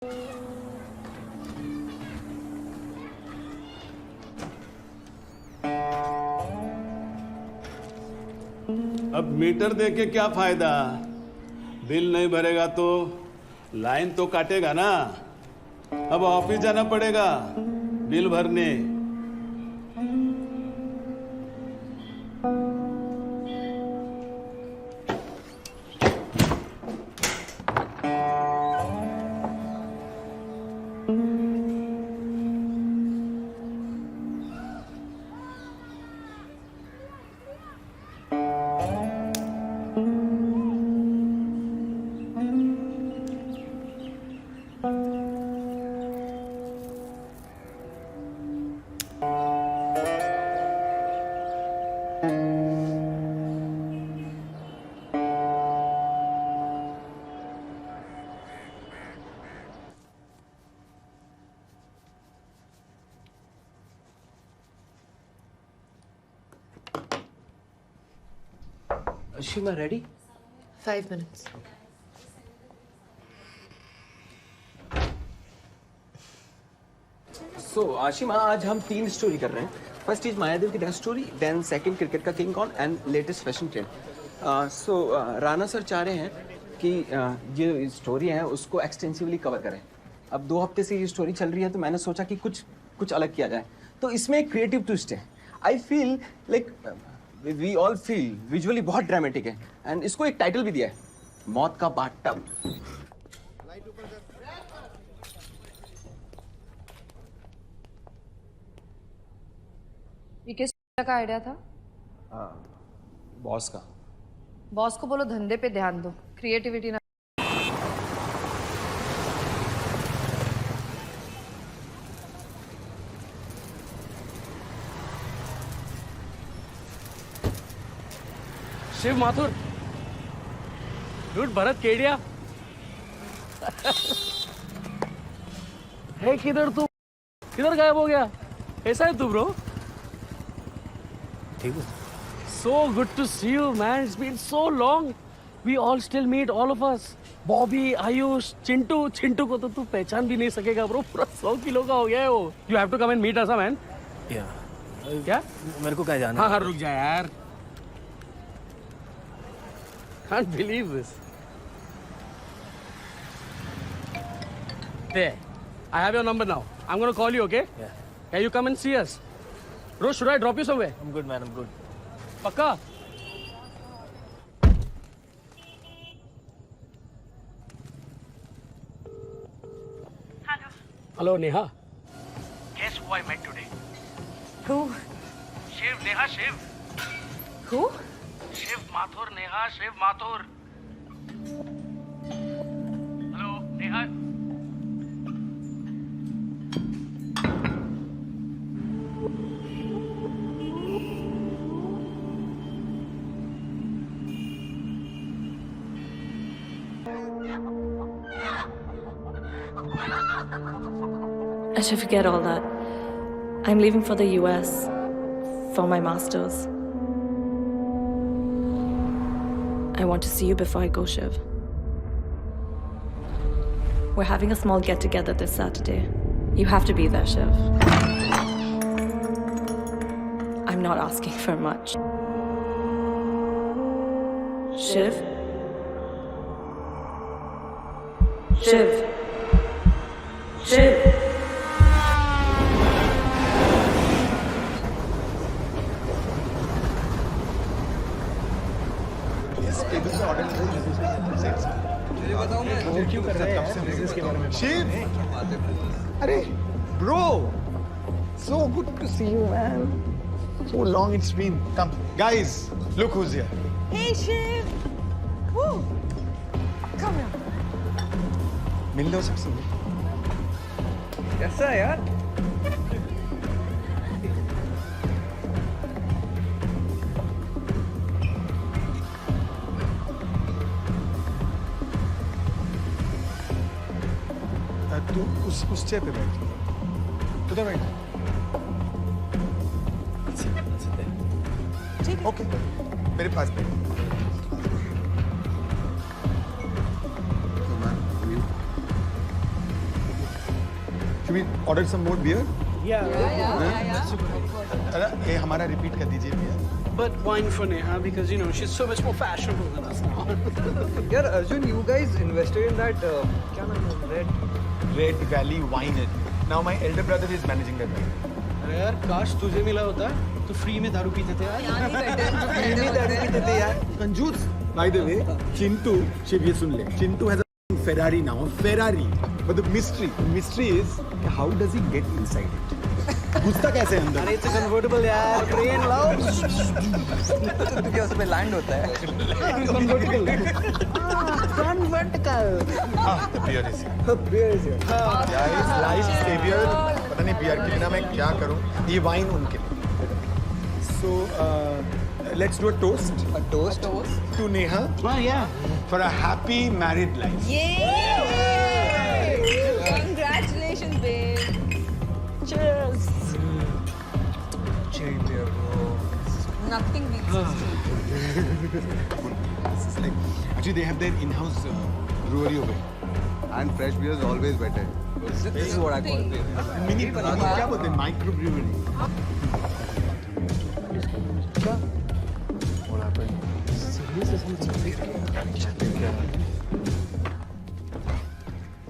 अब मीटर दे के क्या फायदा? बिल नहीं भरेगा तो लाइन तो काटेगा ना। अब ऑफिस जाना पड़ेगा बिल भरने। Ashima, ready? 5 minutes. So, Ashima, आज हम 3 स्टोरी कर रहे हैं. फर्स्ट इज मायादेव की death story, then second cricket का किंग कॉन and latest fashion trend. So Rana sir चाह रहे हैं कि ये स्टोरी है उसको एक्सटेंसिवली कवर करें. अब 2 हफ्ते से ये स्टोरी चल रही है तो मैंने सोचा कि कुछ अलग किया जाए. तो इसमें एक क्रिएटिव ट्विस्ट है. I feel like we all feel visually बहुत ड्रामेटिक है एंड इसको एक टाइटल भी दिया है, मौत का बाथटब. ये किस का आइडिया था? बॉस का. बॉस को बोलो धंधे पे ध्यान दो, क्रिएटिविटी ना. शिव माथुर, डूड भरत केडिया. है किधर तू? किधर गायब हो गया? कैसा है तू ब्रो? ठीक हो? So good to see you, man. It's been so long. We all still meet, all of us. Bobby, Ayush, Chintu को तो तू पहचान भी नहीं सकेगा ब्रो. पूरा 100 किलो का हो गया है वो. You have to come and meet us, man. Yeah. क्या? मेरे को कहाँ जाना? हाँ रुक जा यार. Can't believe this. There. I have your number now. I'm gonna call you, okay? Yeah. Can you come and see us? Bro, should I drop you somewhere? I'm good, man. I'm good. Pakka? Hello, Neha. Guess who I met today? Who? Shiv, Neha, Shiv. Who? Shiv Mathur, Neha, Shiv Mathur. Hello, Neha. I should forget all that. I'm leaving for the US for my master's. I want to see you before I go, Shiv. We're having a small get-together this Saturday. You have to be there, Shiv. I'm not asking for much. Shiv? Shiv? Shiv? Shiv, अरे bro, so good to see you, man. So long it's been. Come, guys, look who's here. Hey Shiv. Woo. Come here. मिल लो सबसे. कैसा है यार? तू उस chair पे बैठ. उधर बैठ. ठीक. ओके, मेरे पास बैठ. Can we order some more beer? Yeah. अरे ये हमारा repeat कर दीजिए beer. But wine for Neha because you know she's so much more fashionable than us now. यार Arjun, you guys invested in that क्या नाम है, Red Valley Wine. Now my elder brother is managing that wine. अरे यार काश तुझे मिला होता तो फ्री में दारू पीते थे यार. कंजूस. By the way, Chintu, Shiv ये सुन ले. Chintu has a Ferrari now. Ferrari. But the mystery is how does he get inside it? घुसता कैसे अंदर? अरे it's a convertible यार. Train लाओ. तो क्या उसमें लैंड होता है? Convertible. The beer is here. Guys, life savior. पता नहीं beer के लिए ना मैं क्या करूं. ये wine उनके लिए. So let's do a toast. A toast? To Neha Oh yeah. for a happy married life. Yay! Congratulations, babe. Cheers. Nothing beats This is like actually they have their in-house brewery over here. And fresh beer is always better. This is what I call it. Mini क्या बोलते हैं? Micro brewery.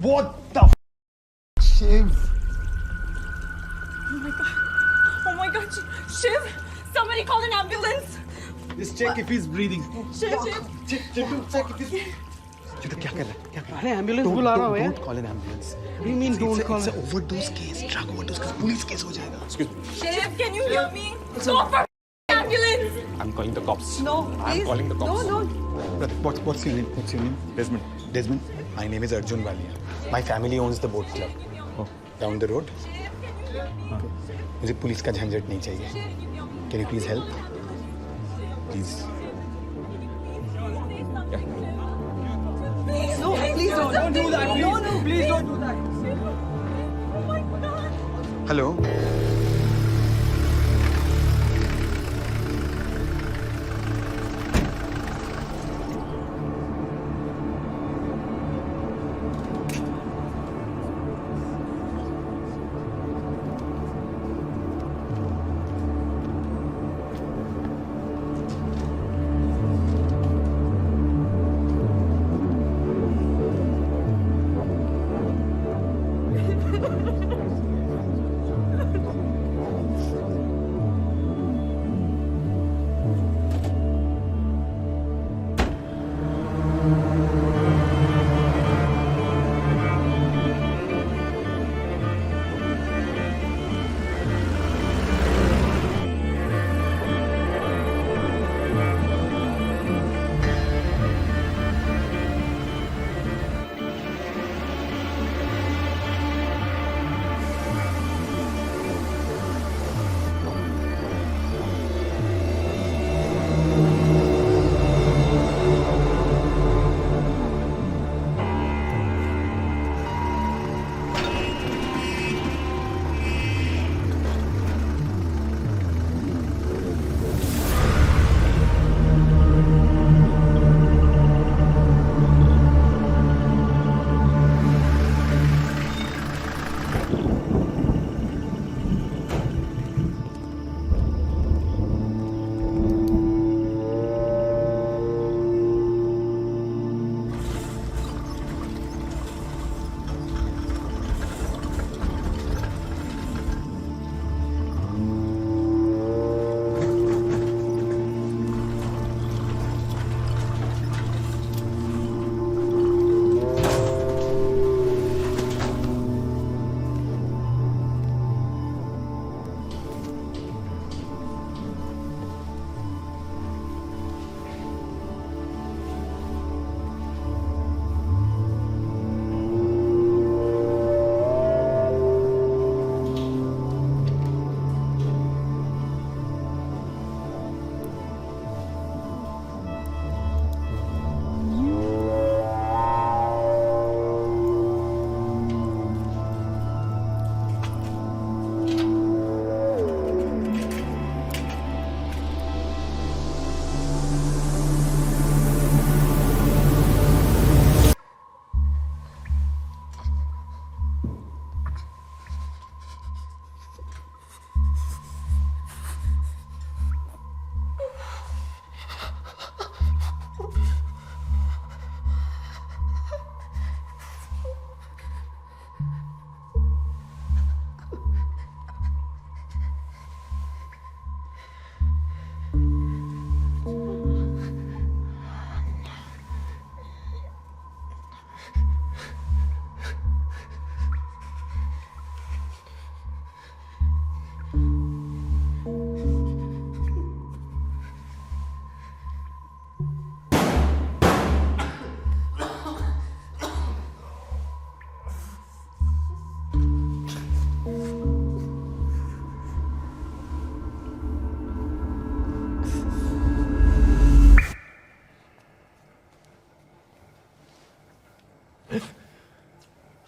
What the Shiv? Oh my god, Shiv! Somebody call an ambulance! Just check if he's breathing. Shiv! Check if he's. Chintu क्या कर रहा है? क्या कर रहा है? अरे एम्बुलेंस बुला रहा हूँ यार. Don't call an ambulance. What do you mean don't call It's it? an overdose case. Drug overdose case. Police case हो जाएगा. Excuse me. Shiv, can you hear me? Go for ambulance! I'm calling the cops. No, I'm please. calling the cops. No. Brother, what's your name? What's your name? Desmond. My name is Arjun Walia. My family owns the boat club. Down the road. मुझे police का झंझट नहीं चाहिए. Can you please help? Please. No, please don't do that. No, please don't do that. Oh my god. Hello.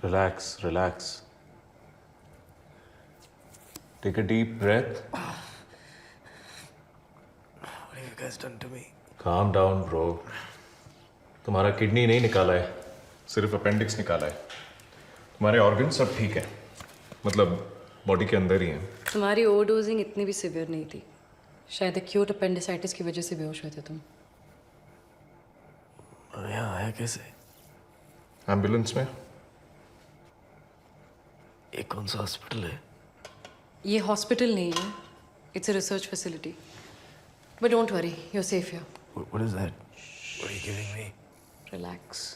Relax, relax. Take a deep breath. What have you guys done to me? Calm down, bro. तुम्हारा kidney नहीं निकाला है, सिर्फ appendix निकाला है. तुम्हारे organ सब ठीक है, मतलब बॉडी के अंदर ही हैं. तुम्हारी ओवरडोजिंग इतनी भी सिवियर नहीं थी. शायद एक्यूट अपेंडिसाइटिस की वजह से बेहोश हुए थे तुम. यहाँ आया कैसे? एम्बुलेंस में. ये कौन सा हॉस्पिटल है? ये हॉस्पिटल नहीं है. It's a research facility. But don't worry, you are safe here. What is that? What are you giving me? Relax.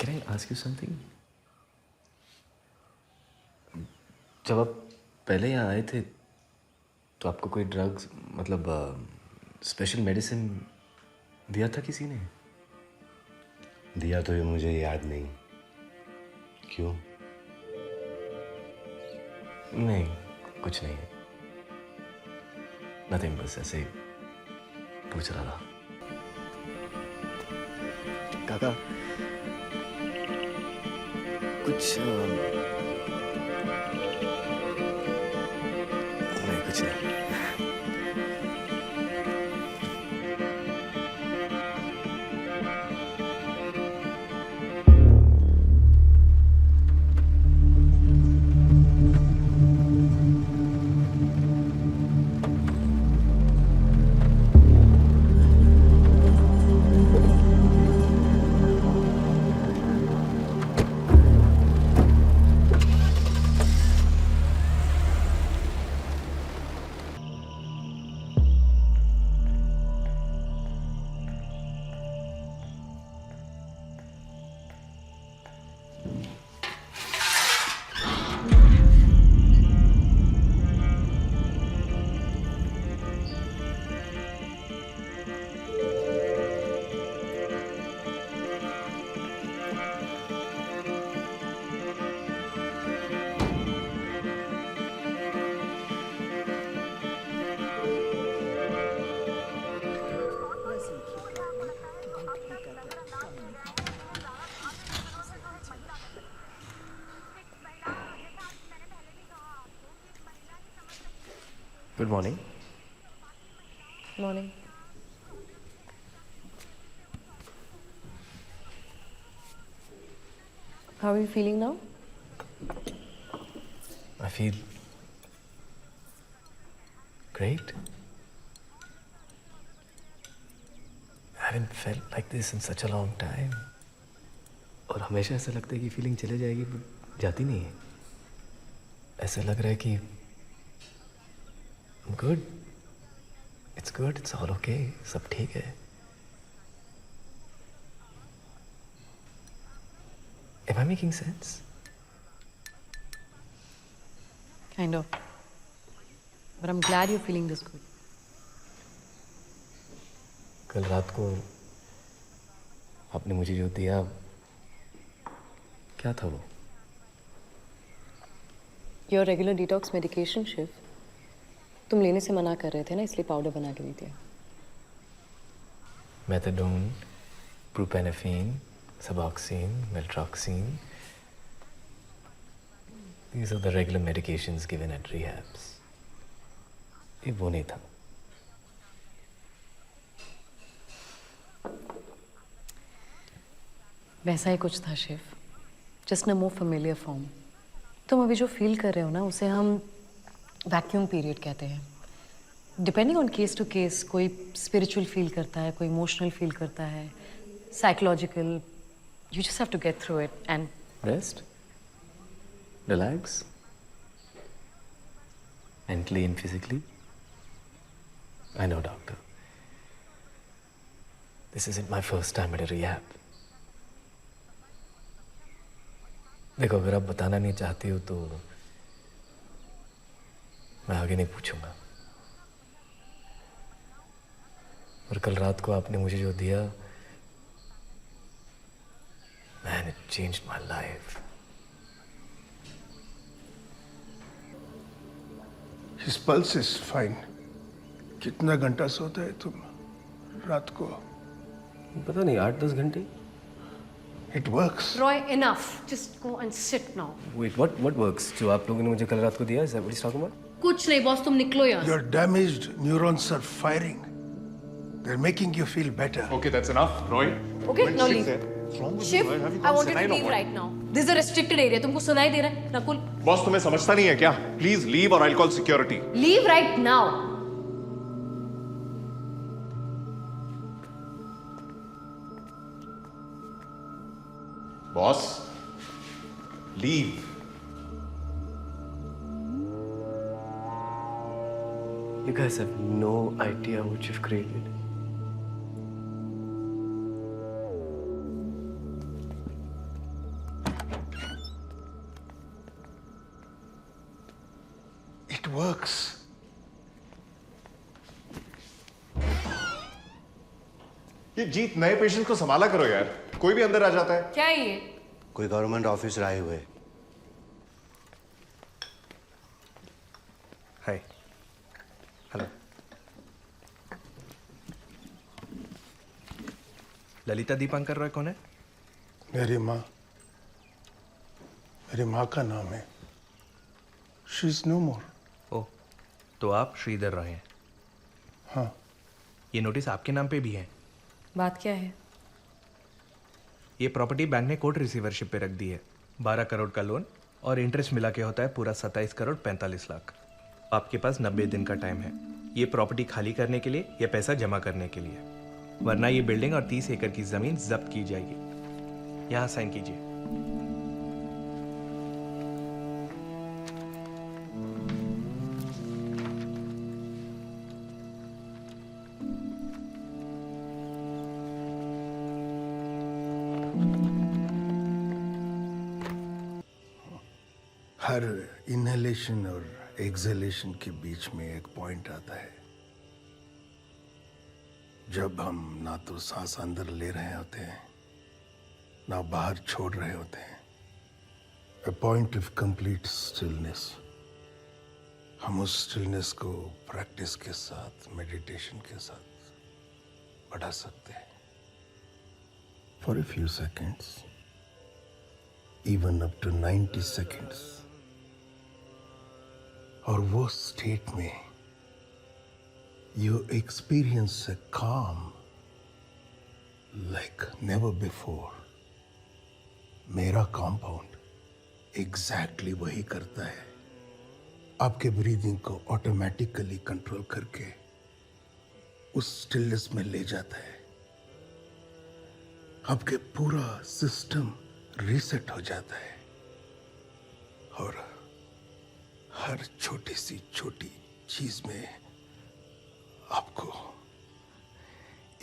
Can I ask you something? जब आप पहले यहाँ आए थे तो आपको कोई ड्रग्स मतलब स्पेशल मेडिसिन दिया था किसी ने? दिया तो ये मुझे याद नहीं. क्यों? नहीं, कुछ नहीं. नथिंग, बस ऐसे ही पूछ रहा था. काका कुछ नहीं, कुछ नहीं. Good morning. Morning. How are you feeling now? I feel great. I haven't felt like this in such a long time. और हमेशा ऐसा लगता है कि फीलिंग चले जाएगी but जाती नहीं है. ऐसा लग रहा है कि I'm good. It's good. It's all okay. सब ठीक है. Am I making sense? Kind of. But I'm glad you're feeling this good. कल रात को आपने मुझे जो दिया क्या था वो? Your regular detox medication, Shiv. तुम लेने से मना कर रहे थे ना, इसलिए पाउडर बना के दे दिया. Methadone, buprenorphine, Suboxone, Meltroxine. These are the regular medications given at rehabs. ये वो नहीं था. वैसा ही कुछ था Shiv. Just in a more familiar form. तुम अभी जो फील कर रहे हो ना, उसे हम वैक्यूम पीरियड कहते हैं. Depending on case to case, कोई स्पिरिचुअल फील करता है, कोई इमोशनल फील करता है, psychological. You just have to get through it and Rest. Relax. Mentally and physically. I know, doctor. This isn't my first time at a rehab. देखो, अगर आप बताना नहीं चाहती हो तो मैं आगे नहीं पूछूंगा. और कल रात को आपने मुझे जो दिया, man, it changed my life. His pulse is fine. कितना घंटा सोता है तुम रात को? पता नहीं, 8-10 घंटे. It works. Roy, enough. Just go and sit now. Wait, what works? जो आप लोगों ने मुझे कल रात को दिया, is that what he's talking about? कुछ नहीं बॉस, तुम निकलो यहाँ से. Your damaged neurons are firing. They're making you feel better. Okay, that's enough, Roy. Okay, now leave. Shiv, I want you to leave right now. This is a restricted area. तुमको सुनाई दे रहा है, Nakul? Boss तुम्हें समझता नहीं है क्या? Please leave or I'll call security. Leave right now. Boss, leave. You guys have no idea what you've created. It works. ये जीत, नए पेशेंट को संभाला करो यार. कोई भी अंदर आ जाता है. क्या है ये? कोई गवर्नमेंट ऑफिसर आए हुए. हाय. हेलो. ललिता दीपांकर रॉय कौन है? मेरी माँ का नाम है. She is no more. ओह, तो आप श्रीधर रॉय हैं? हाँ. ये नोटिस आपके नाम पे भी है. बात क्या है? ये प्रॉपर्टी बैंक ने कोर्ट रिसीवरशिप पे रख दी है. 12 करोड़ का लोन और इंटरेस्ट मिला के होता है पूरा 27 करोड़ 45 लाख. आपके पास 90 दिन का टाइम है ये प्रॉपर्टी खाली करने के लिए या पैसा जमा करने के लिए, वरना ये बिल्डिंग और 30 एकड़ की जमीन जब्त की जाएगी. यहाँ साइन कीजिए. हर इनहेलेशन और एक्सहेलेशन के बीच में एक पॉइंट आता है जब हम ना तो सांस अंदर ले रहे होते हैं ना बाहर छोड़ रहे होते हैं. A point of complete stillness. हम उस स्टिलनेस को प्रैक्टिस के साथ, मेडिटेशन के साथ बढ़ा सकते हैं. For a few seconds, even up to 90 seconds. और वो स्टेट में you experience a calm like never before. मेरा कंपाउंड एग्जैक्टली वही करता है, आपके ब्रीदिंग को ऑटोमेटिकली कंट्रोल करके उस स्टिलनेस में ले जाता है। आपके पूरा सिस्टम रीसेट हो जाता है और हर छोटी सी छोटी चीज में आपको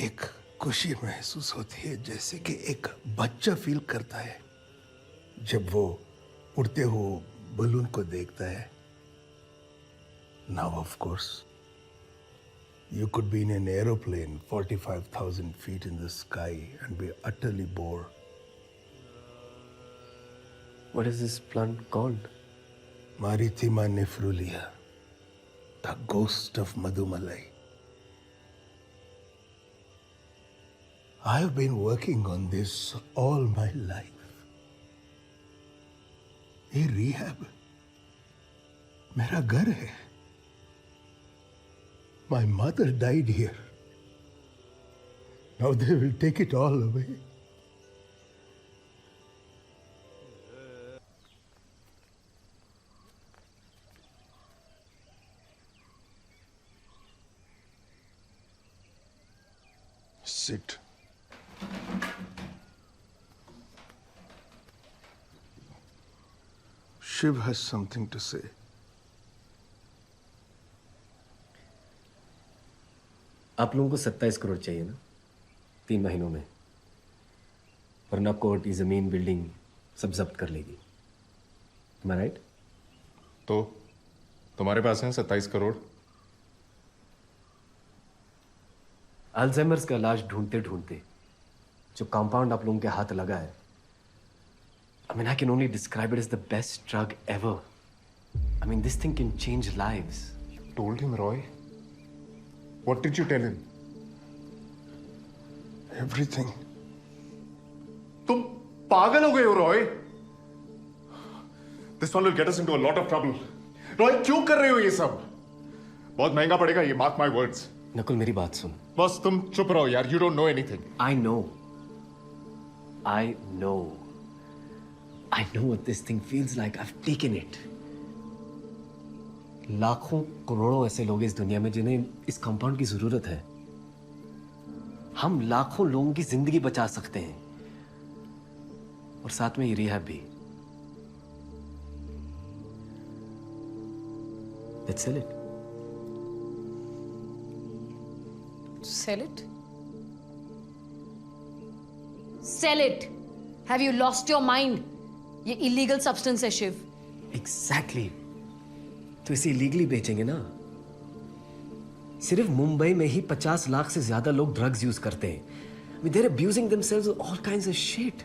एक खुशी महसूस होती है, जैसे कि एक बच्चा फील करता है जब वो उड़ते हुए बलून को देखता है। Now of course you could be in an aeroplane 45,000 feet in the sky and be utterly bored. What is this plant called? Marythema nephrulia, the ghost of Madhumalai. I have been working on this all my life. ये rehab मेरा घर है. My mother died here. Now they will take it all away. Sit. Shiv has something to say. आप लोगों को 27 करोड़ चाहिए ना 3 महीनों में, वरना कोर्ट, जमीन, बिल्डिंग सब जब्त कर लेगी। Am I right? तो तुम्हारे पास है 27 करोड़? अल्जाइमर्स का इलाज ढूंढते ढूंढते जो कंपाउंड आप लोगों के हाथ लगा है, I mean, I can only describe it as the best drug ever. I mean, this thing can change lives. You told him, Roy? What did you tell him? Everything. तुम पागल हो गए हो, Roy? This one will get us into a lot of trouble. Roy, क्यों कर रहे हो ये सब? बहुत महंगा पड़ेगा ये, mark my words. नकुल, मेरी बात सुन। बस तुम चुप रहो यार, you don't know anything. I know. I know what this thing feels like. I've taken it. लाखों करोड़ों ऐसे लोग इस दुनिया में जिन्हें इस कंपाउंड की जरूरत है। हम लाखों लोगों की जिंदगी बचा सकते हैं, और साथ में ये रिहैब भी। Let's sell it. Sell it? Sell it. Have you lost your mind? ये illegal substance है, शिव। Exactly. तो इसे लीगली बेचेंगे ना। सिर्फ मुंबई में ही 50 लाख से ज्यादा लोग ड्रग्स यूज करते हैं। I mean, they're abusing themselves with all kinds of shit.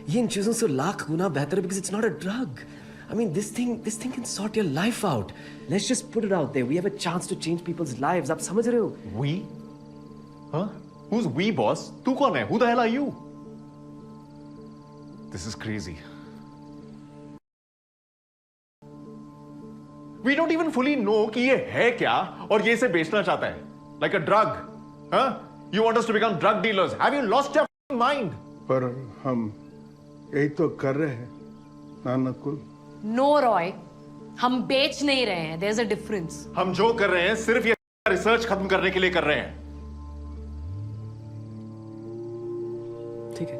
ये इन चीजों से लाख गुना बेहतर है because it's not a drug. I mean, this thing can sort your life out. Let's just put it out there. We have a chance to change people's lives. आप समझ रहे हो? We? Huh? Who's we, boss? तू कौन है? Who the hell are you? This is crazy. We don't even fully know कि ये है क्या और ये इसे बेचना चाहता है. Like a drug. Huh? You want us to become drug dealers. Have you lost your mind? पर हम यही तो कर रहे हैं ना नकुल? नो रॉय, हम बेच नहीं रहे हैं। There's a difference. हम जो कर रहे हैं सिर्फ ये रिसर्च खत्म करने के लिए कर रहे हैं। ठीक है,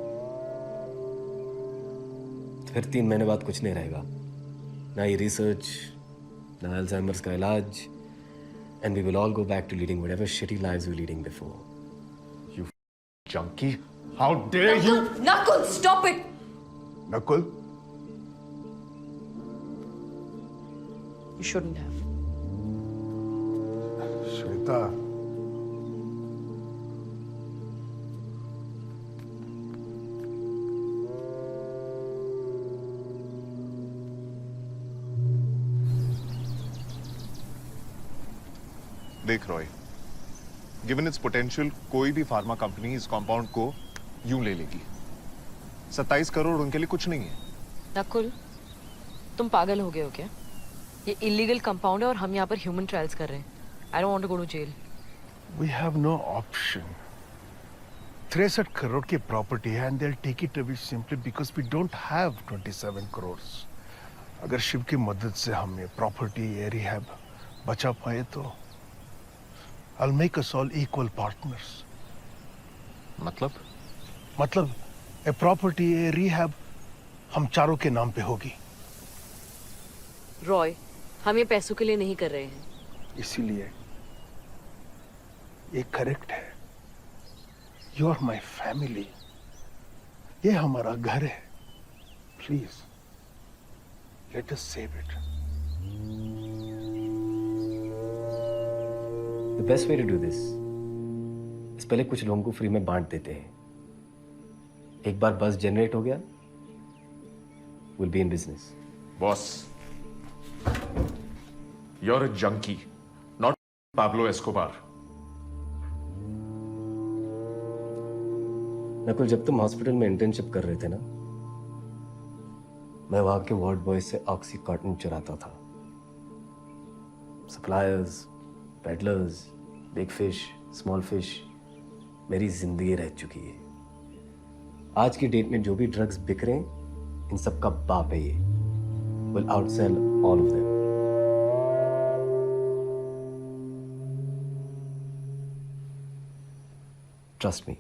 फिर 3 महीने बाद कुछ नहीं रहेगा, ना ये रिसर्च, ना अल्जाइमर्स का इलाज, and we will all go back to leading whatever shitty lives we were leading before. You junkie! How dare you! Nakul, stop it! Nakul? You shouldn't have. Shweta, देख रॉय, गिवन इट्स पोटेंशियल कोई भी pharma company इस compound को यूं ले लेगी। 27 करोड़ उनके लिए कुछ नहीं है। नकुल, तुम पागल हो गए हो क्या? ये इलीगल कंपाउंड है और हम यहाँ पर ह्यूमन ट्रायल्स कर रहे हैं। I don't want to go to jail. we have no option. 63 crore की प्रॉपर्टी है and they will take it away simply because we don't have 27 crore. अगर शिव की मदद से हम ये प्रॉपर्टी ये रिहैब बचा पाए तो I'll make us all equal partners. मतलब ए प्रॉपर्टी ए रिहैब हम चारों के नाम पे होगी. रॉय, हम ये पैसों के लिए नहीं कर रहे हैं. इसीलिए ये करेक्ट है. You are my family. ये हमारा घर है. Please let us save it. The best way to do this is पहले कुछ लोगों को फ्री में बांट देते हैं. एक बार बस जनरेट हो गया, will be in business. Boss, you're a junkie, not Pablo Escobar. Nakul, जब तुम हॉस्पिटल में इंटर्नशिप कर रहे थे ना, मैं वहां के वार्ड बॉय से ऑक्सी कॉटन चुराता था. Suppliers, peddlers, big fish, small fish, मेरी जिंदगी रह चुकी है. आज की डेट में जो भी ड्रग्स बिक रहे हैं, इन सब का बाप है ये. Will outsell all of them. Trust me,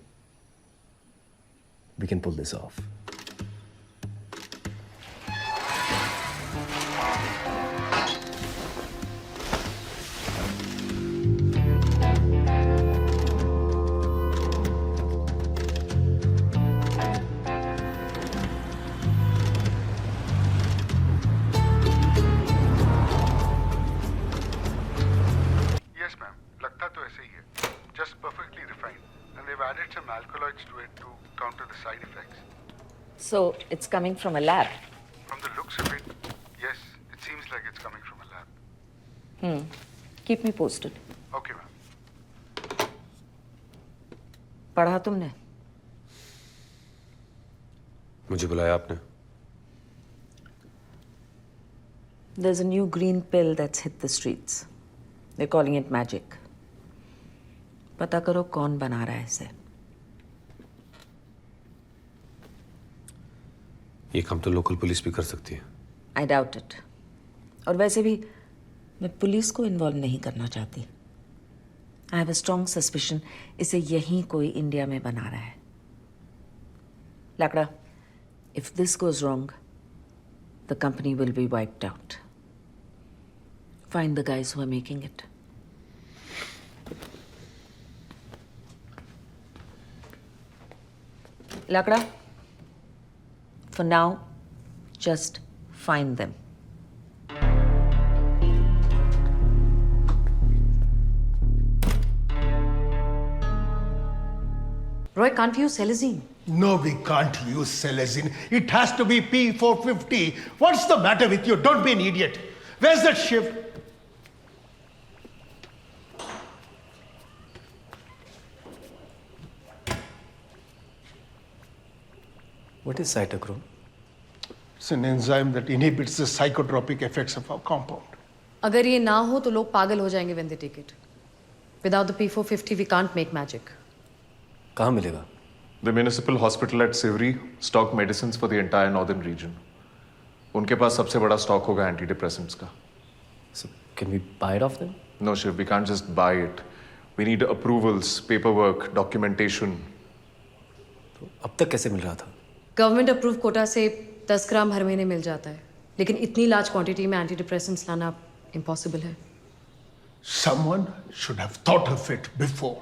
we can pull this off. Yes, ma'am. लगता तो ऐसे ही है. Just perfectly refined. And they've added some alkaloids to it to counter the side effects. So it's coming from a lab. From the looks of it, yes, it seems like it's coming from a lab. Keep me posted. Okay, ma'am. पढ़ा तुमने? मुझे बुलाया आपने? There's a new green pill that's hit the streets. They're calling it magic. पता करो कौन बना रहा है इसे. ये काम तो लोकल पुलिस भी कर सकती है. I doubt it. और वैसे भी मैं पुलिस को इन्वॉल्व नहीं करना चाहती. I have a strong suspicion इसे यहीं कोई इंडिया में बना रहा है. Lakra, if this goes wrong, the company will be wiped out. Find the guys who are making it. Lakda, for now, just find them. Roy, can't you use Selazine? No, we can't use Selazine. It has to be P450. What's the matter with you? Don't be an idiot. Where's that shift? What is cytochrome? It's an enzyme that inhibits the psychotropic effects of our compound. अगर ये ना हो तो लोग पागल हो जाएंगे when they take it. Without the P450 we can't make magic. कहाँ मिलेगा? The municipal hospital at Sivri stock medicines for the entire northern region. उनके पास सबसे बड़ा स्टॉक होगा antidepressants का. So can we buy it off them? No, Shiv, we can't just buy it. We need approvals, paperwork, documentation. तो अब तक कैसे मिल रहा था? गवर्नमेंट अप्रूव कोटा से 10 ग्राम हर महीने मिल जाता है, लेकिन इतनी लार्ज क्वांटिटी में एंटी डिप्रेसेंट्स लाना इम्पॉसिबल है. Someone should have thought of it before.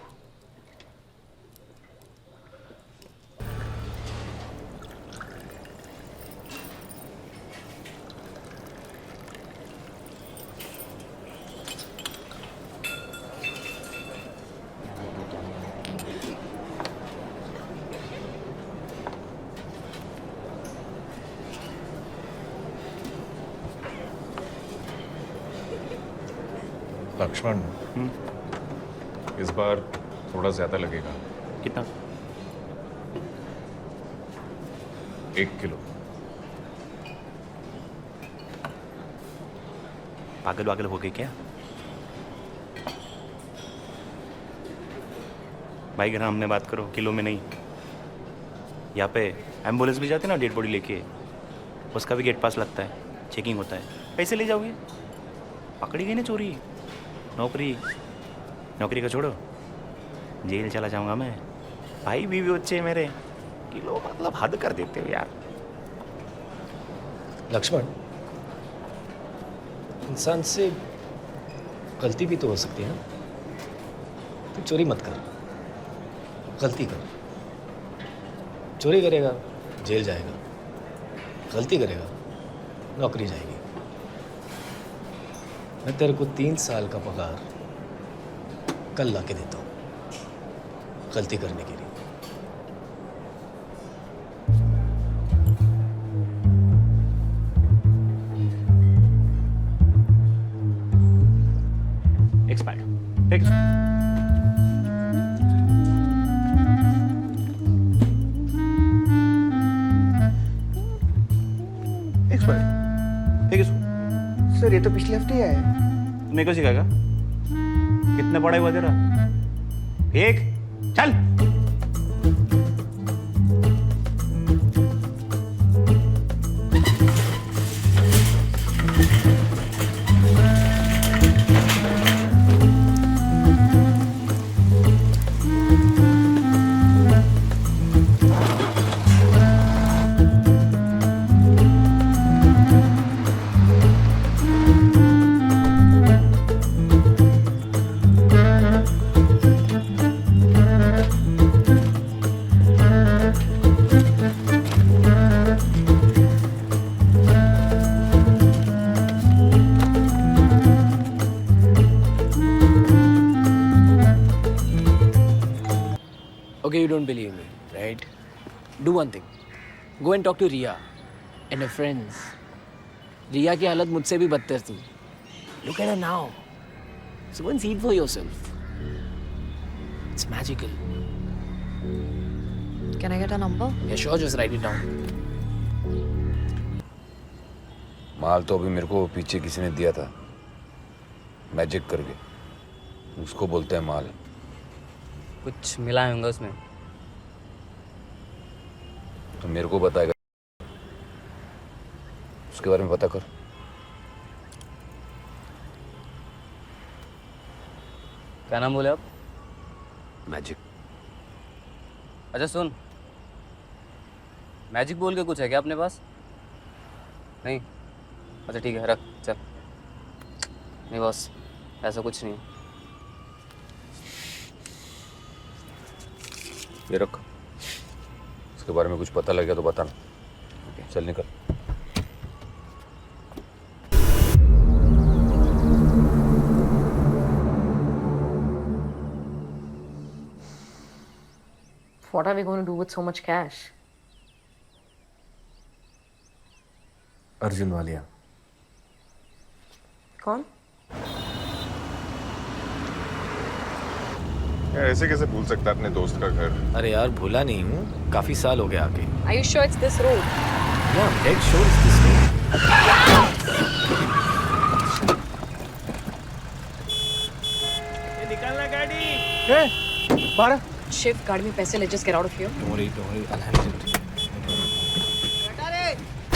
Lakshman, इस बार थोड़ा ज्यादा लगेगा. कितना? 1 किलो. पागल वागल हो गए क्या? भाई ग्राम में बात करो, किलो में नहीं। यहाँ पे एम्बुलेंस भी जाती है ना डेड बॉडी लेके, उसका भी गेट पास लगता है, चेकिंग होता है। पैसे ले जाओगे, पकड़ी गई ना चोरी। नौकरी का छोड़ो, जेल चला जाऊंगा मैं। भाई बीवी बच्चे मेरे, किलो मतलब हद कर देते हो यार। लक्ष्मण, इंसान से गलती भी तो हो सकती है ना। तू चोरी मत कर, गलती कर। चोरी करेगा जेल जाएगा, गलती करेगा नौकरी जाएगी। मैं तेरे को 3 साल का पगार कल ला के देता हूँ गलती करने के लिए। एक्सपायर्ड, ठीक। ठीक है सर, ये तो पिछले हफ्ते ही आया है। मेरे को सिखाएगा? कितना पढ़ाई हुआ तेरा? ठीक, चल। Okay, you don't believe me, right? Do one thing. Go and talk to Riya and her friends. Riya की हालत मुझसे भी बदतर थी. Look at her now. So go and see it for yourself. It's magical. Can I get a number? Yeah, sure. Just write it down. माल तो अभी मेरे को पीछे किसी ने दिया था, मैजिक करके। उसको बोलते हैं माल। कुछ मिला होगा उसमें। तो मेरे को बताएगा, उसके बारे में पता कर। क्या नाम बोले आप? मैजिक। अच्छा सुन, मैजिक बोल के कुछ है क्या अपने पास? नहीं? अच्छा ठीक है, रख चल। नहीं बॉस, ऐसा कुछ नहीं है। ये रख, उसके बारे में कुछ पता लग गया तो बताना। चल निकल। What are we going to do with so much cash? Arjun Walia. कौन? यार ऐसे कैसे भूल सकता है अपने दोस्त का घर? अरे यार भूला नहीं हूँ, काफी साल हो गया आके। Are you sure it's this road? Yeah, I'm dead sure it's this way. ये निकालना गाड़ी। बारह। Shiv, गाड़ी में पैसे ले, just get out of here. Don't worry, I'll handle it.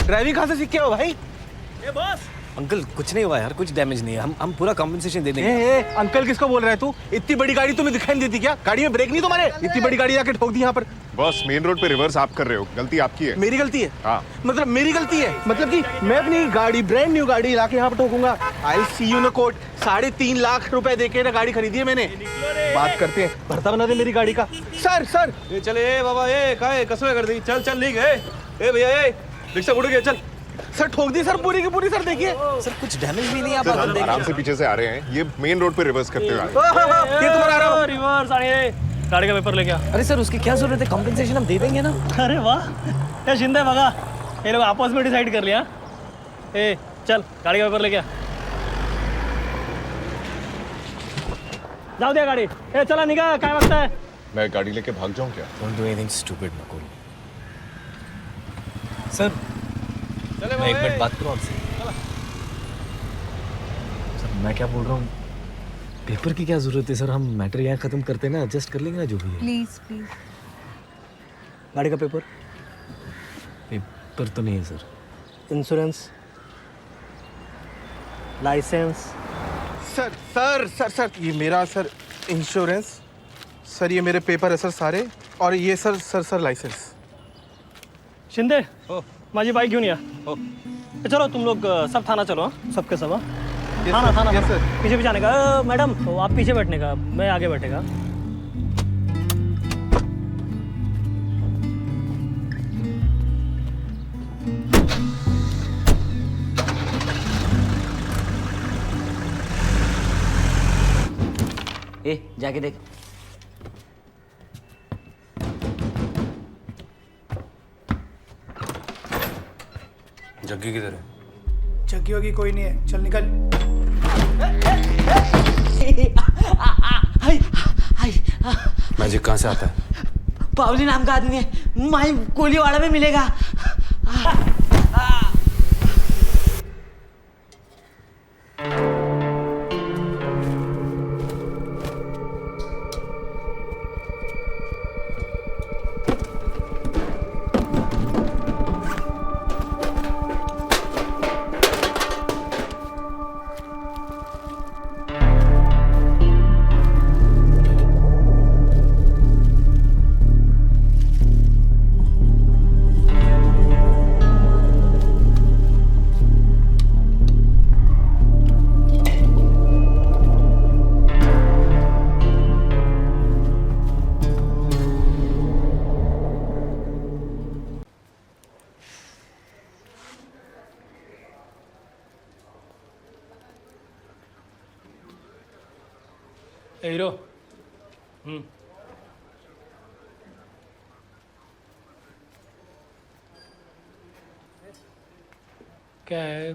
Driving कहाँ से सीख के हो भाई? ए बॉस, अंकल कुछ नहीं हुआ यार, कुछ डैमेज नहीं है। हम पूरा कॉम्पेंसेशन दे देंगे। ए, अंकल किसको बोल रहा है तू? इतनी बड़ी गाड़ी तुम्हें दिखाई नहीं देती क्या? गाड़ी में ब्रेक नहीं तुम्हारे? इतनी बड़ी गाड़ी आके ठोक दी यहाँ पर। बॉस, मेन रोड पे रिवर्स आप कर रहे हो, गलती आपकी है। मेरी गलती है? हाँ। मतलब मेरी गलती है? मतलब कि मैं अपनी गाड़ी, ब्रांड न्यू गाड़ी लाके यहाँ पर ठोकूंगा? आई सी यू नो कोर्ट। 3.5 लाख रुपए देके ना गाड़ी खरीदी है मैंने। बात करते हैं, भरता बना दे मेरी गाड़ी का। सर सर, ये चले बाबा, ये काहे कसमें कर दी? चल चल नहीं गए। ए भैया, ए रिक्शा उड़ गया, चल। सर ठोक दी सर, पूरी की पूरी। सर देखिए, सर कुछ डैमेज भी नहीं। आप आराम से पीछे से आ रहे हैं, ये मेन रोड पे रिवर्स करते हुए आ रहे हैं। ये तुम्हारा आ रहा। रिवर्स आने, गाड़ी का पेपर लेके आ। अरे सर उसकी क्या जरूरत है, कॉम्पेंसेशन हम दे देंगे ना। अरे वाह, ये शिंदे भगा, ये लोग आपस में डिसाइड कर लिया। ए चल, गाड़ी का पेपर लेके आ। जाओ दिया गाड़ी। ए चला निकाल, क्या वक्त है? मैं गाड़ी लेके भाग जाऊं क्या? Don't do anything stupid, Nakul. Sir मैं एक मिनट बात करूं आपसे? सर मैं क्या बोल रहा हूँ, पेपर की क्या जरूरत है सर? हम मैटर यहाँ खत्म करते हैं ना, एडजस्ट कर लेंगे ना जो भी है। Please please. गाड़ी का पेपर? पेपर तो नहीं है sir. Insurance, licence? Sir sir sir sir ये मेरा सर इंश्योरेंस, सर ये मेरे पेपर है सर सारे, और ये sir sir sir licence. Shinde, माझी बाइक घेऊन या। चलो तुम लोग सब थाना चलो, हाँ? सबके सब, हाँ? थाना थाना यस थाना। सर। पीछे पीछे आने का। मैडम तो आप पीछे बैठने का, मैं आगे बैठेगा। ए जाके देख। जग्गी किधर है? जग्गी वग्गी कोई नहीं है, चल निकल। मैजिक कहाँ से आता है? पावली नाम का आदमी है, माही कोलीवाड़ा में मिलेगा। हीरो। क्या है,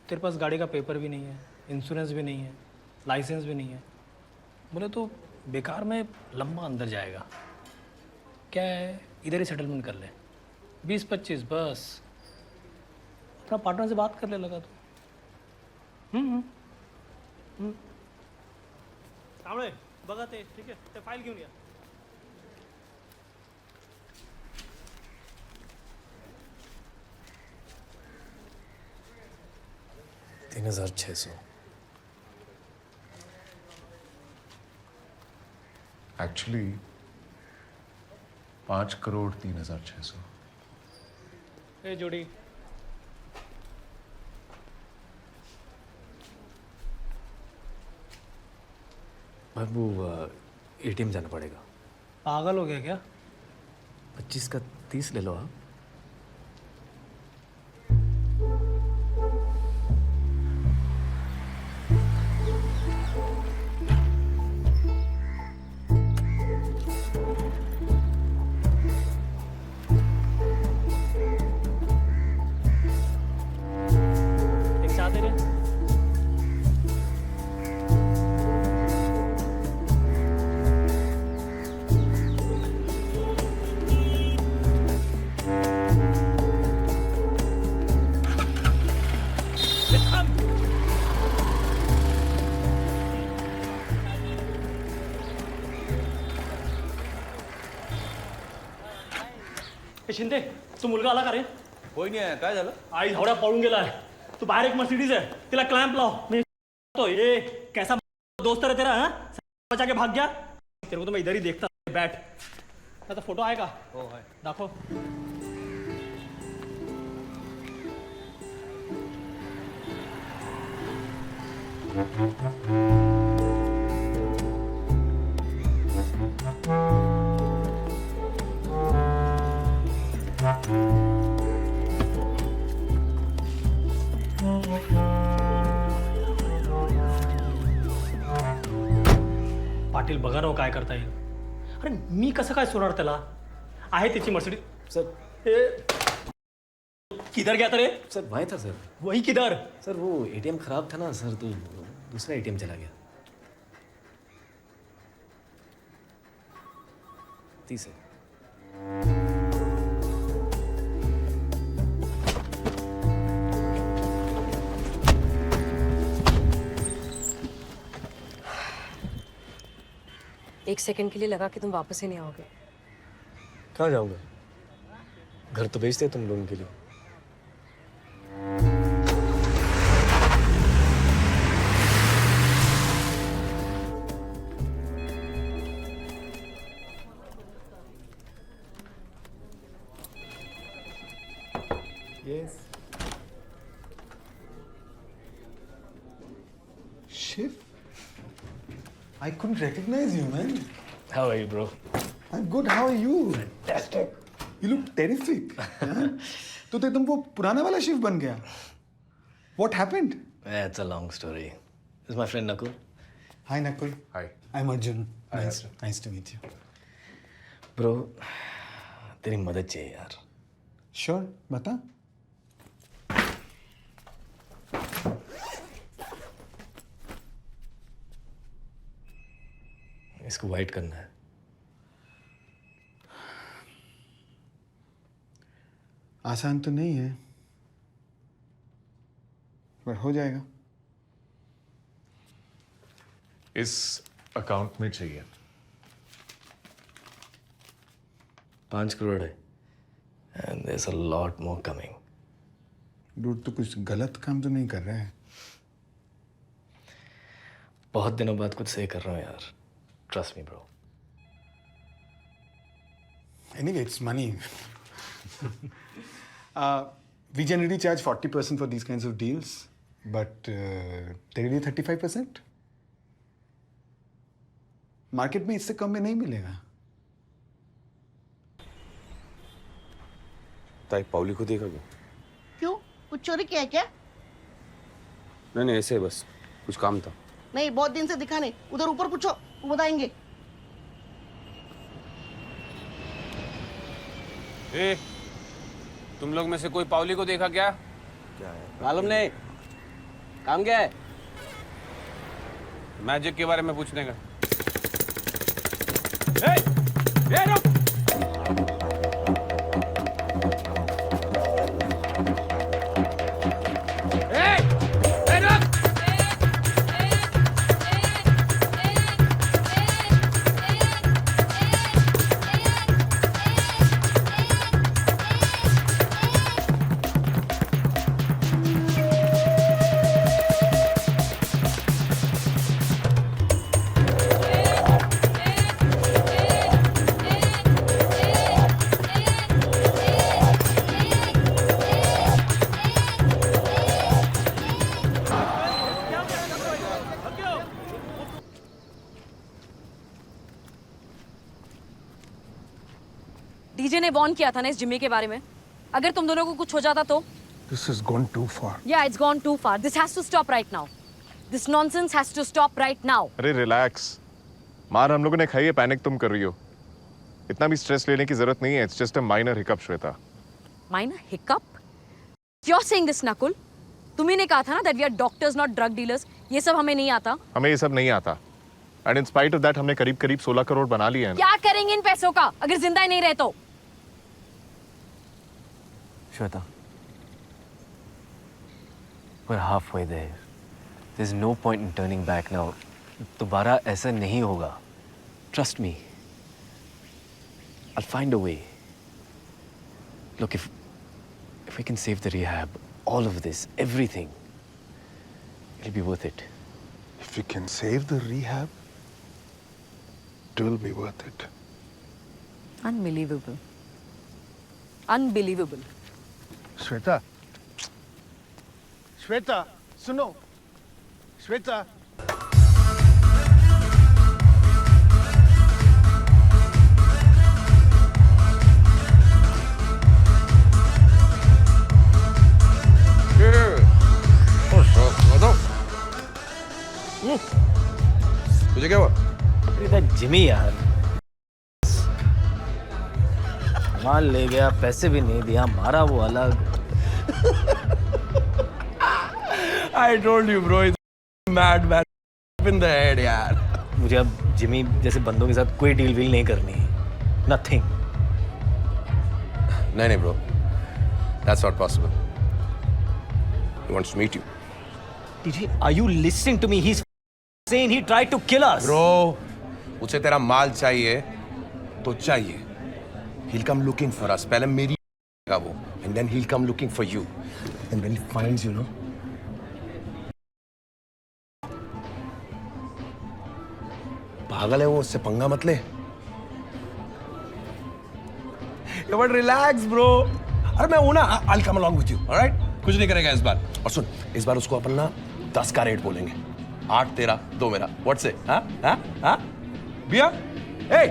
तेरे पास गाड़ी का पेपर भी नहीं है, इंश्योरेंस भी नहीं है, लाइसेंस भी नहीं है, बोले तो बेकार में लंबा अंदर जाएगा। क्या है, इधर ही सेटलमेंट कर ले, 20-25 बस। अपना पार्टनर से बात कर ले लगा तो। सामने बघा ते, ठीक आहे, ते फाईल घेऊन या। 3600। एक्चुअली 5,03,600। ए जोड़ी वो एटीएम जाना पड़ेगा। पागल हो गया क्या? 25 का 30 ले लो आप। एक चाय दे रहे? शिंदे, तू मुलगा आला का रे? कोई नहीं आया, काय झालं? आई धावड्या पळून गेलाय। तू बाहेर एक मर्सिडीज आहे, तिला क्लॅम्प लाव। मी तो ये कैसा दोस्त है तेरा, हाँ? बचा के भाग गया। तेरे को तो मैं इधर ही देखता। बैठ, तो फोटो आएगा। हो है। दाखव। पाटील बघा ना काय करता येईल। अरे मी कसं काय सोडणार त्याला? आहे त्याची मर्सिडीज। सर किधर गया था रे? सर वहीं था सर। वही किधर? सर वो एटीएम खराब था ना सर, तो दूसरा एटीएम चला गया। 30 है। एक सेकंड के लिए लगा कि तुम वापस ही नहीं आओगे। कहाँ जाऊंगा? घर तो भेजते हैं तुम लोगों के लिए। Yes. Shiv, I couldn't recognize you, man. How are you, bro? I'm good. How are you? Fantastic. You look terrific. तो एकदम वो पुराना वाला शिव बन गया. What happened? It's a long story. This is my friend Nakul. Hi, Nakul. Hi. I'm Arjun. Nice to meet you. Bro, तेरी मदद चाहिए यार. Sure, बता. इसको वाइट करना है. आसान तो नहीं है, पर हो जाएगा. इस अकाउंट में चाहिए 5 करोड़ है. And there's a lot more coming. Dude, तो कुछ गलत काम तो नहीं कर रहा है? बहुत दिनों बाद कुछ सही कर रहा हूँ यार. Trust me, bro. Anyway, it's money. We generally charge 40% for these kinds of deals, but तेरे लिए 35%? मार्केट में इससे कम में नहीं मिलेगा. ताई पाउली को देखा क्या? क्यों, कुछ चोरी किया है क्या? नहीं ऐसे बस कुछ काम था. नहीं, बहुत दिन से दिखा नहीं. उधर ऊपर पूछो, वो बताएंगे. ए, तुम लोग में से कोई पाउली को देखा क्या? क्या है? मालूम नहीं. काम क्या है? मैजिक के बारे में पूछने का. ए, रुक! डीजे ने वॉर्न किया था ना इस जिम्मी के बारे में. अगर तुम दोनों को कुछ हो जाता तो? This has gone too far. Yeah, it's gone too far. This has to stop right now. This nonsense has to stop right now. अरे रिलैक्स. मार हम लोगों ने खाई है, पैनिक तुम कर रही हो. इतना भी स्ट्रेस लेने की जरूरत नहीं है. It's just a minor hiccup, Shweta. Minor hiccup? You're saying this, Nakul? तुम्ही ने कहा था ना that we are doctors not drug dealers. ये सब हमें नहीं आता. हमें ये सब नहीं आता. And in spite of that हमने करीब 16 करोड़ बना लिए हैं. क्या करेंगे इन पैसों का अगर जिंदा ही नहीं रहे तो? Shweta, we're halfway there. There's no point in turning back now. दोबारा ऐसा नहीं होगा. Trust me. I'll find a way. Look, if we can save the rehab, all of this, everything, it'll be worth it. If we can save the rehab, it will be worth it. Unbelievable. Unbelievable. Shweta, Shweta, सुनो, श्वेता. तुझे क्या हुआ? अरे Jimmy यार, माल ले गया, पैसे भी नहीं दिया, मारा वो अलग. I told you, bro. It's mad man in the head, यार. मुझे अब जिमी जैसे बंदों के साथ कोई डील वील नहीं करनी है. Nothing. नहीं bro. That's not possible. He wants to meet you. Are you listening to me? He's saying he tried to kill us. Bro, उसे तेरा माल चाहिए तो चाहिए. He'll come looking for us. पहले मेरी का वो, and then he'll come looking for you. And when he finds you, no? पागल है वो, उससे पंगा मत ले. But relax, bro. अरे मैं हूं ना. I'll come along with you. All right? कुछ नहीं करेगा इस बार. और सुन, इस बार उसको अपन ना 10 का रेट बोलेंगे. 8 तेरा, 2 मेरा. What say? हाँ? Beer? Hey,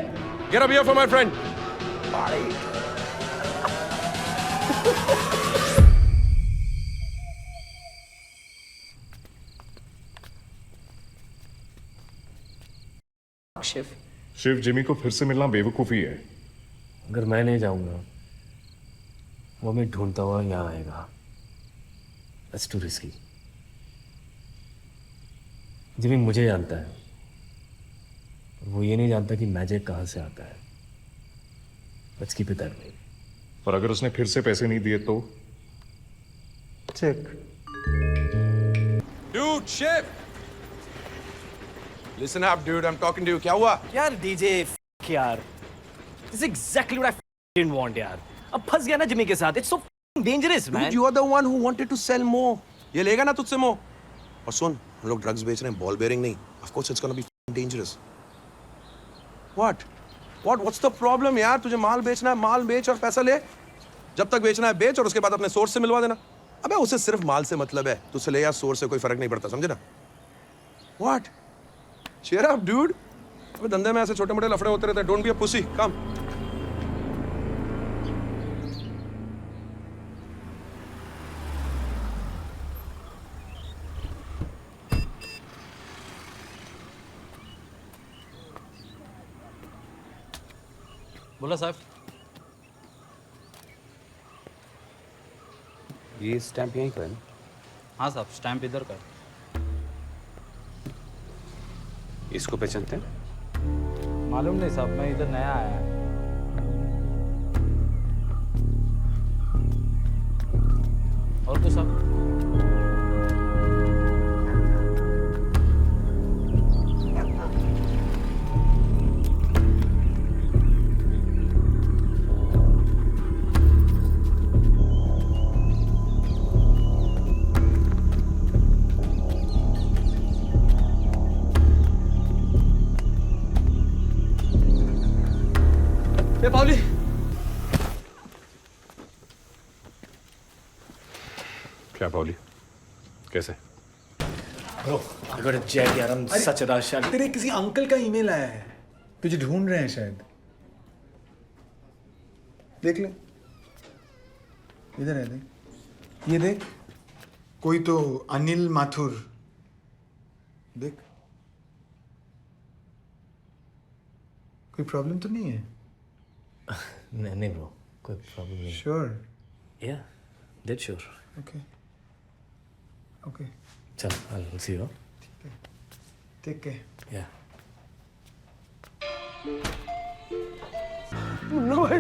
get a beer for my friend. Bye. Shiv, Jimmy को फिर से मिलना बेवकूफ़ी है. अगर मैं नहीं जाऊंगा वो मैं ढूंढता हुआ यहाँ आएगा. That's too risky. जिमी मुझे जानता है, वो ये नहीं जानता कि मैजिक कहाँ से आता है. Let's keep it that way. और अगर उसने फिर से पैसे नहीं दिए तो? Check. Dude, Shiv. Listen up, dude. I'm talking to you. क्या हुआ? यार डीजे यार. This is exactly what I didn't want यार. अब फंस गया ना जिमी के साथ. It's so dangerous, man. Dude, you are the one who wanted to sell more. ये लेगा ना तुझसे more. और सुन, हम लोग ड्रग्स बेच रहे हैं, बॉल बेयरिंग नहीं. Of course, it's gonna be dangerous. What? What's the problem यार? तुझे माल बेचना है, माल बेच और पैसा ले. जब तक बेचना है बेच और उसके बाद अपने सोर्स से मिलवा देना. अबे उसे सिर्फ माल से मतलब है. तुझसे ले या सोर्स से कोई फर्क नहीं पड़ता, समझे ना? What? Cheer up, dude. अबे धंधे में ऐसे छोटे मोटे लफड़े होते रहते हैं. Don't be a pussy. Come. बोला साहब. ये स्टैंप यहीं का है ना? हाँ साहब, स्टैंप इधर का है. इसको पहचानते हैं? मालूम नहीं साहब, मैं इधर नया आया है. और तो साहब पाउली. क्या पाउली? कैसे? Bro, I got a jet यार. I'm such a rush. तेरे किसी अंकल का ईमेल आया है. तुझे ढूंढ रहे हैं शायद. देख ले. इधर है, देख. ये देख. कोई तो अनिल माथुर. देख. कोई प्रॉब्लम तो नहीं है? नहीं ब्रो, कोई प्रॉब्लम नहीं. Sure. Yeah, dead sure. Okay. Okay. चल, I'll see you. Take care. Yeah. Munna भाई,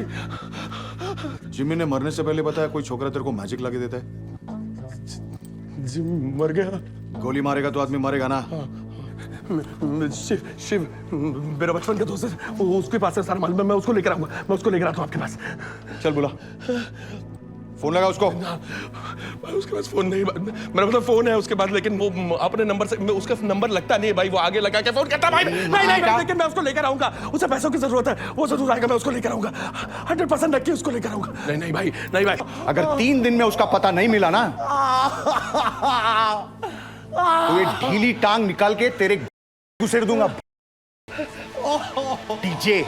जिमी ने मरने से पहले बताया कोई छोकरा तेरे को मैजिक लाके देता है. जिमी मर गया. गोली मारेगा तो आदमी मरेगा ना. शिव मेरा बचपन का दोस्त है. वो उसके पास है सारा मालूम है. मैं उसको लेकर आऊंगा. मैं उसको लेकर आता हूँ आपके पास. चल बुला. फोन लगा उसको. उसके पास फोन नहीं. मेरा मतलब फोन है उसके पास, लेकिन वो अपने नंबर से उसका नंबर लगता नहीं है भाई. वो आगे लगा के फोन करता भाई. नहीं, लेकिन मैं उसको लेकर आऊंगा. उसे पैसों की जरूरत है. वो जरूर आएगा. मैं उसको लेकर आऊंगा. 100% रख के उसको लेकर आऊंगा. नहीं भाई, नहीं भाई. अगर 3 दिन में उसका पता नहीं मिला ना तो ये ढीली टांग निकाल के तेरे घुसेड़ दूंगा. डीजे.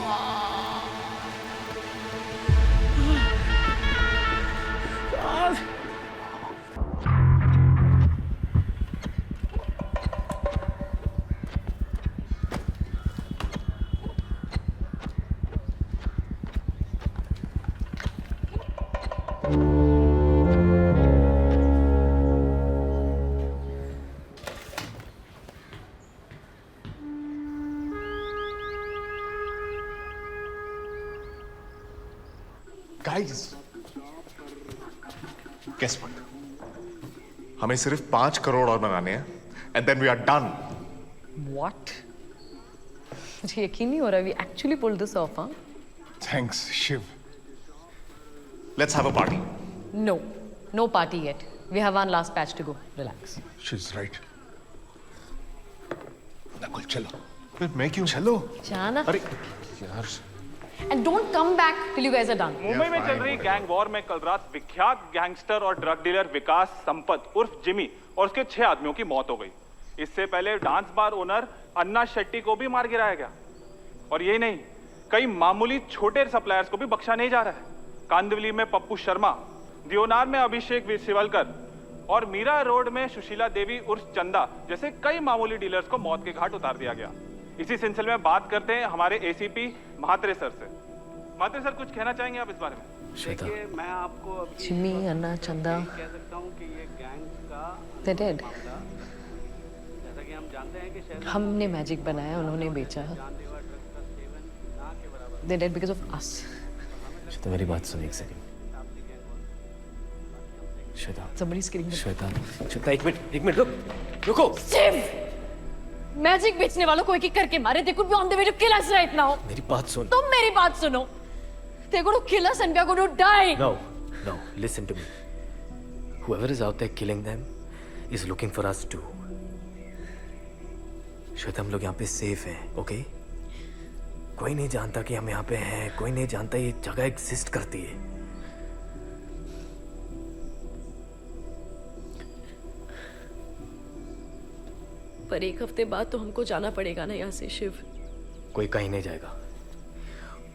Guys, guess what? हमें सिर्फ 5 करोड़ और बनाने हैं, and then we are done. What? मुझे यकीन नहीं हो रहा we actually pulled this off. हाँ thanks Shiv. Let's have a party. No party yet. We have one last patch to go. Relax. She's right. Nakul चलो. फिर मैं क्यों? चलो. जाना. अरे यार. And don't come back till you guys are done. Mumbai में चल रही गैंग वॉर में कल रात विख्यात गैंगस्टर और ड्रग डीलर विकास संपत उर्फ जिमी और उसके 6 आदमियों की मौत हो गई. इससे पहले डांस बार ओनर अन्ना शेट्टी को भी मार गिराया गया. और यही नहीं, कई मामूली छोटे सप्लायर्स को भी बख्शा नहीं जा रहा है. कांदिवली में पप्पू शर्मा, दियोनार में अभिषेक शिवलकर और मीरा रोड में सुशीला देवी उर्फ चंदा जैसे कई मामूली डीलर्स को मौत के घाट उतार दिया गया. इसी सिलसिले में बात करते हैं हमारे एसीपी महात्रे सर से. महात्रे सर, कुछ कहना चाहेंगे आप इस बारे में? देखिए, मैं आपको जिमी, अन्ना, चंदा, कह सकता हूँ कि ये गैंग का They're dead. जैसा कि हम जानते हैं कि शहर हमने मैजिक बनाया, उन्होंने बेचा. They're dead because of us. Shweta मेरी बात सुन एक second. Shweta. Somebody's killing them. Shweta एक मिनट रुको. शिव, मैजिक बेचने वालों को एक-एक करके मारे. They could be on the way to kill us right now. मेरी बात सुन. तुम मेरी बात सुनो. They're going to kill us and we are going to die. No, listen to me. Whoever is out there killing them is looking for us too. Shweta, हम लोग यहाँ पे सेफ हैं, ओके? कोई नहीं जानता कि हम यहाँ पे हैं, कोई नहीं जानता ये जगह एग्जिस्ट करती है. पर एक हफ्ते बाद तो हमको जाना पड़ेगा ना यहाँ से शिव. कोई कहीं नहीं जाएगा.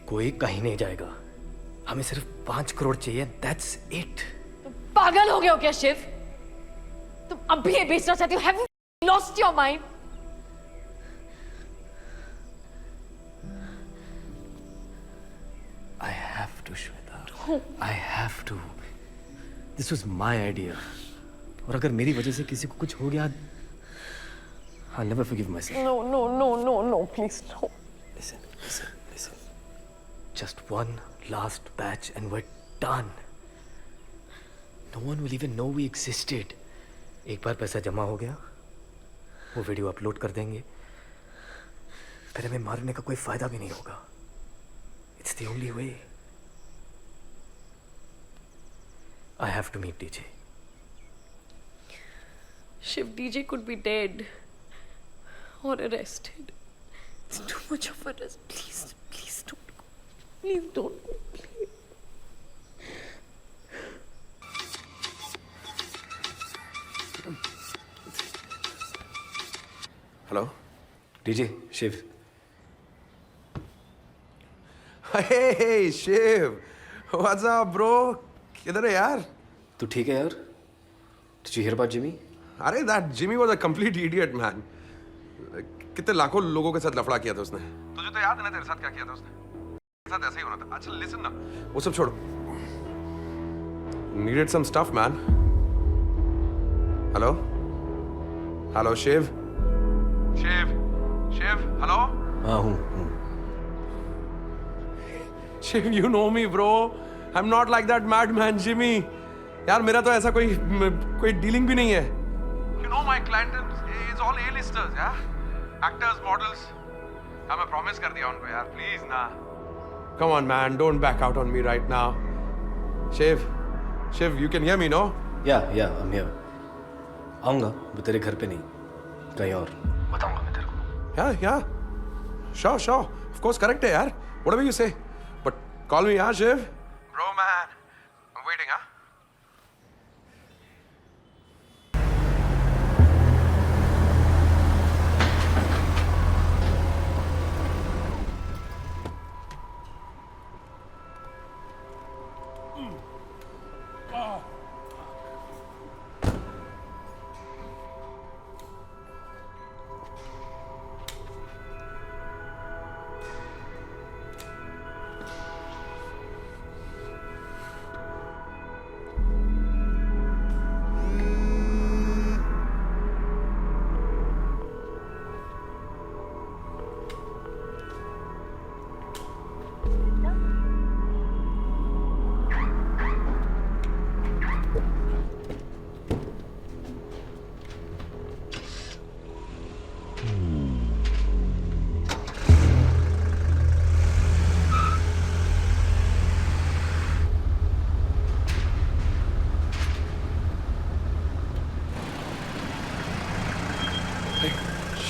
कोई कहीं नहीं जाएगा. हमें सिर्फ 5 करोड़ चाहिए. That's it. तुम पागल हो गए हो क्या शिव? तुम अब भी ये बेचना चाहते हो? Have you lost your mind? I have to, Shweta. I have to. This was my idea. और अगर मेरी वजह से किसी को कुछ हो गया, I'll never forgive myself. No, please, no. Listen. Just one last batch and we're done. No one will even know we existed. एक बार पैसा जमा हो गया, वो वीडियो अपलोड कर देंगे, फिर हमें मारने का कोई फायदा भी नहीं होगा. It's the only way. I have to meet DJ. Shiv, DJ could be dead or arrested. It's too much of a risk. Please don't go. Please don't go. Please. Hello. DJ, Shiv. Hey, Shiv. What's up, bro? किधर है यार? तू ठीक है यार? Did you hear about Jimmy? अरे that Jimmy was a complete idiot, man. कितने लाखों लोगों के साथ लफड़ा किया था उसने. तुझे तो याद है ना तेरे साथ क्या किया था उसने? तेरे साथ ऐसा ही होना था. अच्छा listen ना. वो सब छोड़. Needed some stuff, man. Hello? Hello, Shiv? Shiv? Hello? हाँ हूँ. Shiv, you know me, bro. I'm not like that madman, Jimmy. यार मेरा तो ऐसा कोई डीलिंग भी नहीं है. You know my client is all A-listers, yeah? Actors, models. हाँ मैं promise कर दिया उनको यार, please ना. Come on, man, don't back out on me right now. Shiv, you can hear me, no? Yeah, I'm here. आऊँगा, वो तेरे घर पे नहीं, कहीं और. बताऊँगा मैं तेरे को. Yeah. Sure. Of course, correct है यार. Whatever you say. But call me, yeah, Shiv? Bro, man. I'm waiting, huh?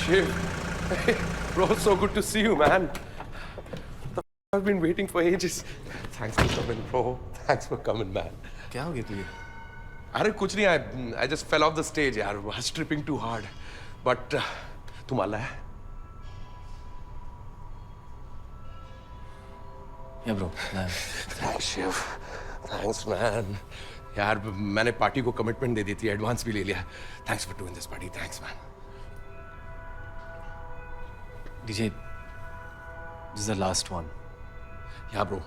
Shiv. Hey, bro, so good to see you, man. I've been waiting for ages. Thanks for coming, bro. Thanks for coming, man. क्या हो गया तुझे? अरे कुछ नहीं, I just fell off the stage, यार. I was tripping too hard. But तुम आला है? Yeah, bro. Thanks, Shiv. Thanks, man. यार मैंने पार्टी को कमिटमेंट दे दी थी, एडवांस भी ले लिया. Thanks for doing this party. Thanks, man. DJ, this is the last one. Yeah, bro.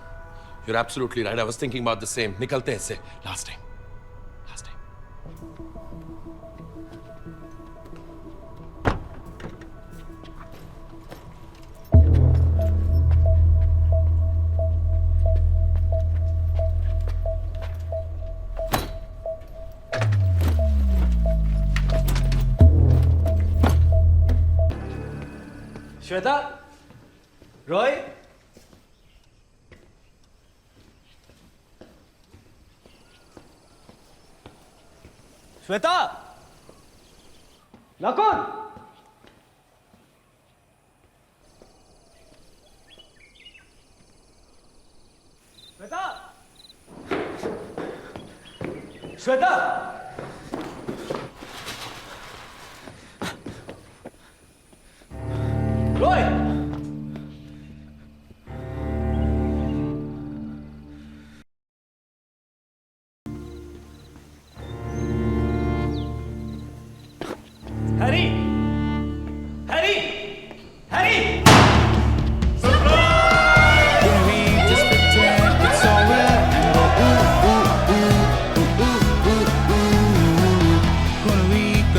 You're absolutely right. I was thinking about the same. निकलते हैं इससे. Last time. Shweta, Roy, Shweta, Nakul, Shweta, Shweta, Roy, Harry, Harry, Harry,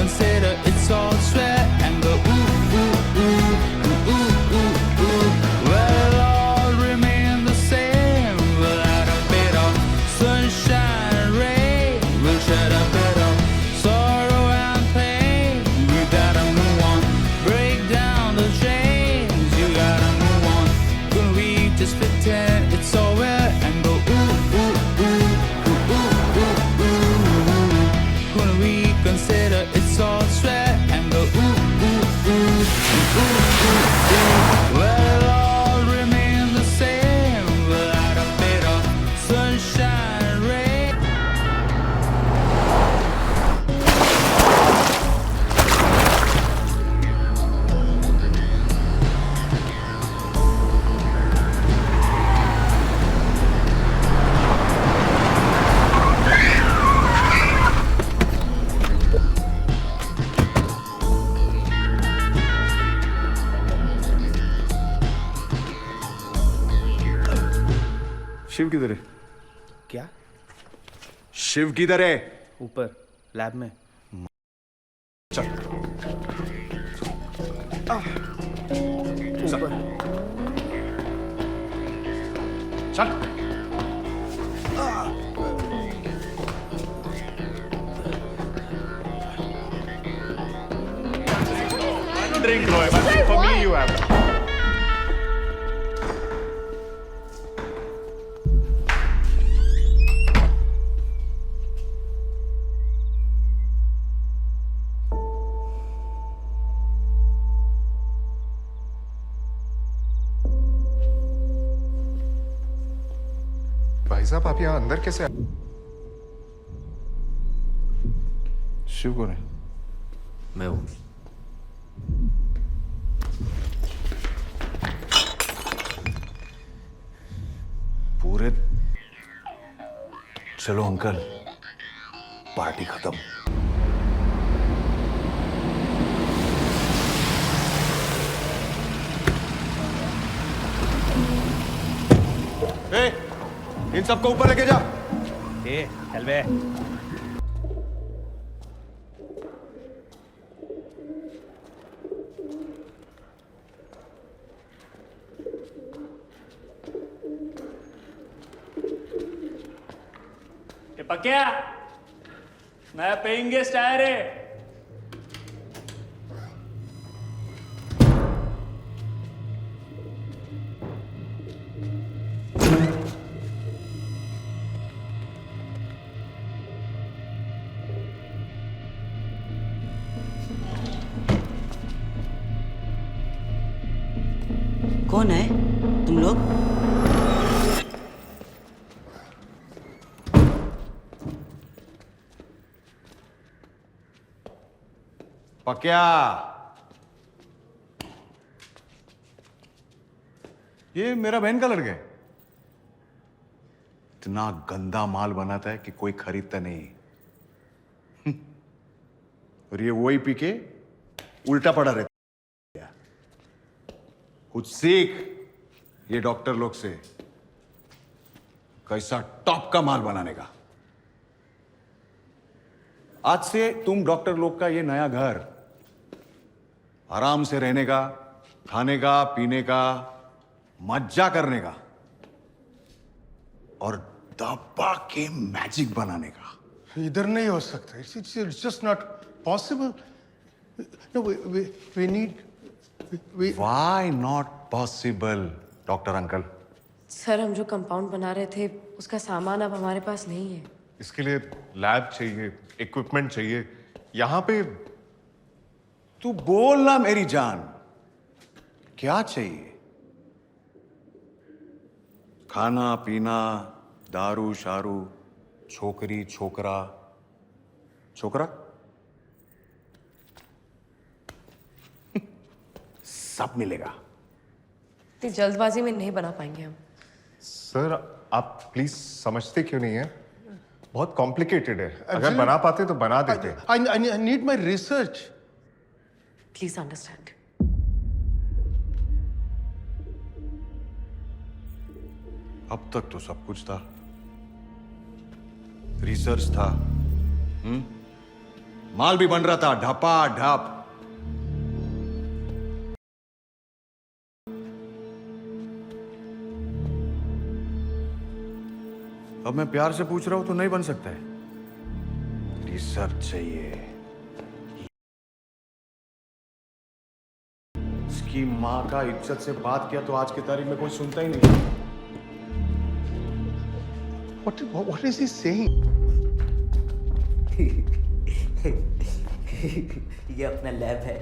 Consider it's all sweat and go ooh ooh ooh ooh ooh ooh ooh. Well, it'll all remain the same without a bit of sunshine and rain. We'll shed a bit of sorrow and pain. We gotta move on, break down the chains. You gotta move on. Couldn't we just pretend it's all wet and go ooh ooh ooh ooh ooh ooh ooh. Couldn't we consider it's all sweat and go ooh ooh ooh ooh ooh ooh. Well, it'll all remain the same without a bit of sunshine and rain. Shiv किधर है? क्या? शिव किधर है? ऊपर lab में. चल. ऊपर. चल. Drink, Roy. For me, you have. भाई साहब, आप यहाँ अंदर कैसे? शिव कौन है? मैं हूँ. पूरे चलो अंकल, पार्टी खत्म. इन सबको ऊपर लेके जा. चल बे. पक्या नया पेइंग गेस्ट आया रे. कौन है तुम लोग? पक्या, ये मेरा बहन का लड़का है। इतना गंदा माल बनाता है कि कोई खरीदता नहीं। और ये वही पी के उल्टा पड़ा रहता है। कुछ सीख ये डॉक्टर लोग से, कैसा टॉप का माल बनाने का। आज से तुम डॉक्टर लोग का ये नया घर, आराम से रहने का, खाने का, पीने का, मज्जा करने का और दबा के मैजिक बनाने का। इधर नहीं हो सकता। It's just not possible. No, we need. Why not possible, doctor uncle? Sir, हम जो कंपाउंड बना रहे थे उसका सामान अब हमारे पास नहीं है। इसके लिए लैब चाहिए, इक्विपमेंट चाहिए। यहां पे तू बोल ना मेरी जान, क्या चाहिए? खाना पीना, दारू शारू, छोकरी छोकरा, छोकरा सब मिलेगा। इतनी जल्दबाजी में नहीं बना पाएंगे हम। सर, आप प्लीज समझते क्यों नहीं है? बहुत कॉम्प्लिकेटेड है। अगर बना पाते तो बना देते। I need my research. Please understand. अब तक तो सब कुछ था, रिसर्च था, माल भी बन रहा था ढपा ढप। अब मैं प्यार से पूछ रहा हूं तो नहीं बन सकता है। रिसर्च चाहिए। इसकी मां का इज्जत से बात किया तो आज की तारीख में कोई सुनता ही नहीं। What is he saying? ये अपना लैब है।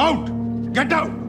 Out! Get out!